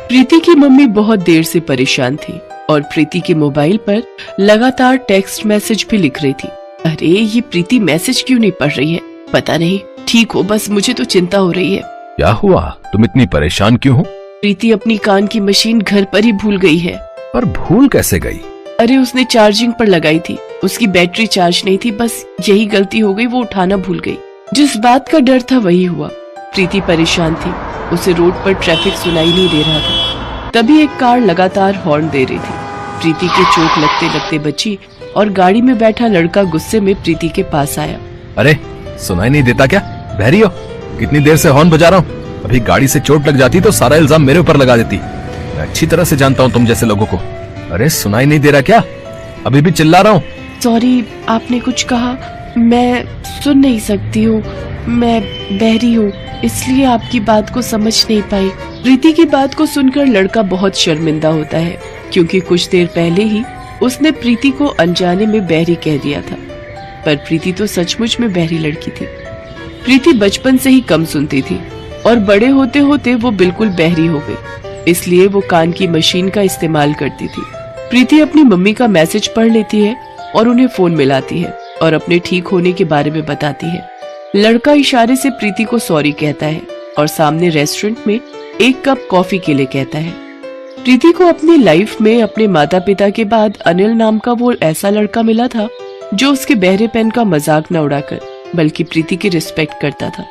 प्रीति की मम्मी बहुत देर से परेशान थी और प्रीति के मोबाइल पर लगातार टेक्स्ट मैसेज भी लिख रही थी। अरे ये प्रीति मैसेज क्यों नहीं पढ़ रही है? पता नहीं, ठीक हो बस, मुझे तो चिंता हो रही है। क्या हुआ? तुम इतनी परेशान क्यों हो? प्रीति अपनी कान की मशीन घर पर ही भूल गई है। पर भूल कैसे गई? अरे उसने चार्जिंग पर लगाई थी, उसकी बैटरी चार्ज नहीं थी, बस यही गलती हो गई, वो उठाना भूल गई। जिस बात का डर था वही हुआ। प्रीति परेशान थी, उसे रोड पर ट्रैफिक सुनाई नहीं दे रहा था। तभी एक कार लगातार हॉर्न दे रही थी। प्रीति के चोट लगते लगते बची और गाड़ी में बैठा लड़का गुस्से में प्रीति के पास आया। अरे सुनाई नहीं देता क्या? बहरी हो? कितनी देर से हॉर्न बजा रहा हूँ? अभी गाड़ी से चोट लग जाती तो सारा इल्जाम मेरे ऊपर लगा देती। मैं अच्छी तरह से जानता हूँ तुम जैसे लोगों को। अरे सुनाई नहीं दे रहा क्या? अभी भी चिल्ला रहा हूँ। सॉरी, आपने कुछ कहा? मैं सुन नहीं सकती हूँ, मैं बहरी हूँ, इसलिए आपकी बात को समझ नहीं पाई। प्रीति की बात को सुनकर लड़का बहुत शर्मिंदा होता है, क्योंकि कुछ देर पहले ही उसने प्रीति को अनजाने में बहरी कह दिया था। पर प्रीति तो सचमुच में बहरी लड़की थी। प्रीति बचपन से ही कम सुनती थी और बड़े होते होते वो बिल्कुल बहरी हो गई, इसलिए वो कान की मशीन का इस्तेमाल करती थी। प्रीति अपनी मम्मी का मैसेज पढ़ लेती है और उन्हें फोन मिलाती है और अपने ठीक होने के बारे में बताती है। लड़का इशारे से प्रीति को सॉरी कहता है और सामने रेस्टोरेंट में एक कप कॉफी के लिए कहता है। प्रीति को अपनी लाइफ में अपने माता पिता के बाद अनिल नाम का वो ऐसा लड़का मिला था जो उसके बहरेपन का मजाक न उड़ाकर बल्कि प्रीति की रिस्पेक्ट करता था।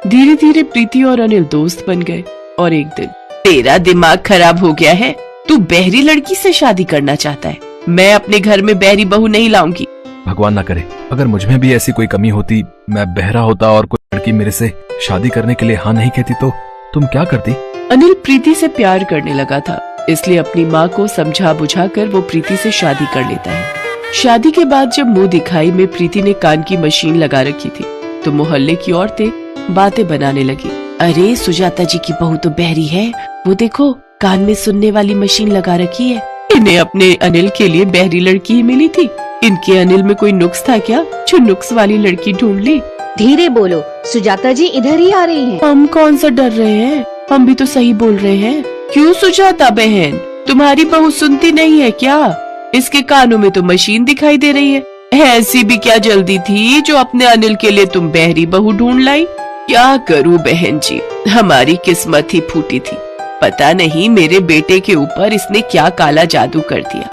धीरे धीरे प्रीति और अनिल दोस्त बन गए और एक दिन, तेरा दिमाग खराब हो गया है, तू बहरी लड़की से शादी करना चाहता है? मैं अपने घर में बहरी बहू नहीं लाऊंगी। भगवान ना करे, अगर मुझ में भी ऐसी कोई कमी होती, मैं बहरा होता और कोई लड़की मेरे से शादी करने के लिए हाँ नहीं कहती तो तुम क्या करती? अनिल प्रीति से प्यार करने लगा था, इसलिए अपनी माँ को समझा बुझाकर वो प्रीति से शादी कर लेता है। शादी के बाद जब मुंह दिखाई में प्रीति ने कान की मशीन लगा रखी थी तो मोहल्ले की औरतें बातें बनाने लगी। अरे सुजाता जी की बहू तो बहरी है, वो देखो कान में सुनने वाली मशीन लगा रखी है। इन्हें अपने अनिल के लिए बहरी लड़की ही मिली थी, इनके अनिल में कोई नुक्स था क्या जो नुक्स वाली लड़की ढूंढ ली? धीरे बोलो, सुजाता जी इधर ही आ रही हैं। हम कौन सा डर रहे हैं, हम भी तो सही बोल रहे हैं। क्यों सुजाता बहन, तुम्हारी बहू सुनती नहीं है क्या? इसके कानों में तो मशीन दिखाई दे रही है। ऐसी भी क्या जल्दी थी जो अपने अनिल के लिए तुम बहरी बहू ढूंढ लाई? क्या करूं बहन जी, हमारी किस्मत ही फूटी थी। पता नहीं मेरे बेटे के ऊपर इसने क्या काला जादू कर दिया।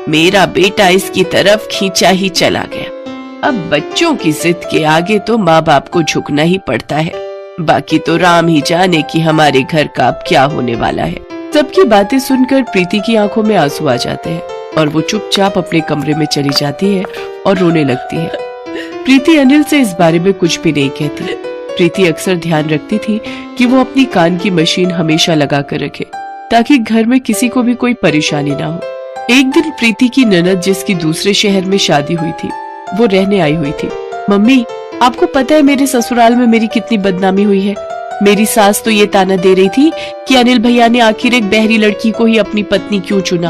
मेरा बेटा इसकी तरफ खींचा ही चला गया। अब बच्चों की जिद के आगे तो माँ बाप को झुकना ही पड़ता है। बाकी तो राम ही जाने कि हमारे घर का अब क्या होने वाला है। सबकी बातें सुनकर प्रीति की आंखों में आंसू आ जाते हैं और वो चुपचाप अपने कमरे में चली जाती है और रोने लगती है। प्रीति अनिल से इस बारे में कुछ भी नहीं कहती। प्रीति अक्सर ध्यान रखती थी कि वो अपनी कान की मशीन हमेशा लगा कर रखे ताकि घर में किसी को भी कोई परेशानी ना हो। एक दिन प्रीति की ननद जिसकी दूसरे शहर में शादी हुई थी वो रहने आई हुई थी। मम्मी, आपको पता है मेरे ससुराल में मेरी कितनी बदनामी हुई है? मेरी सास तो ये ताना दे रही थी कि अनिल भैया ने आखिर एक बहरी लड़की को ही अपनी पत्नी क्यों चुना,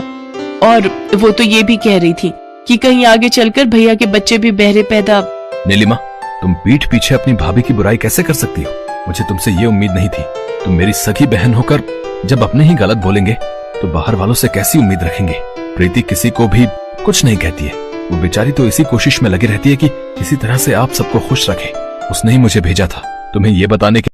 और वो तो ये भी कह रही थी कि कहीं आगे चलकर भैया के बच्चे भी बहरे पैदा। नीलिमा, तुम पीठ पीछे अपनी भाभी की बुराई कैसे कर सकती हो? मुझे तुमसे ये उम्मीद नहीं थी। तुम मेरी सगी बहन होकर जब अपने ही गलत बोलेंगे तो बाहर वालों से कैसी उम्मीद रखेंगे? प्रीति किसी को भी कुछ नहीं कहती है, वो बेचारी तो इसी कोशिश में लगी रहती है कि किसी तरह से आप सबको खुश रखे। उसने ही मुझे भेजा था तुम्हें ये बताने के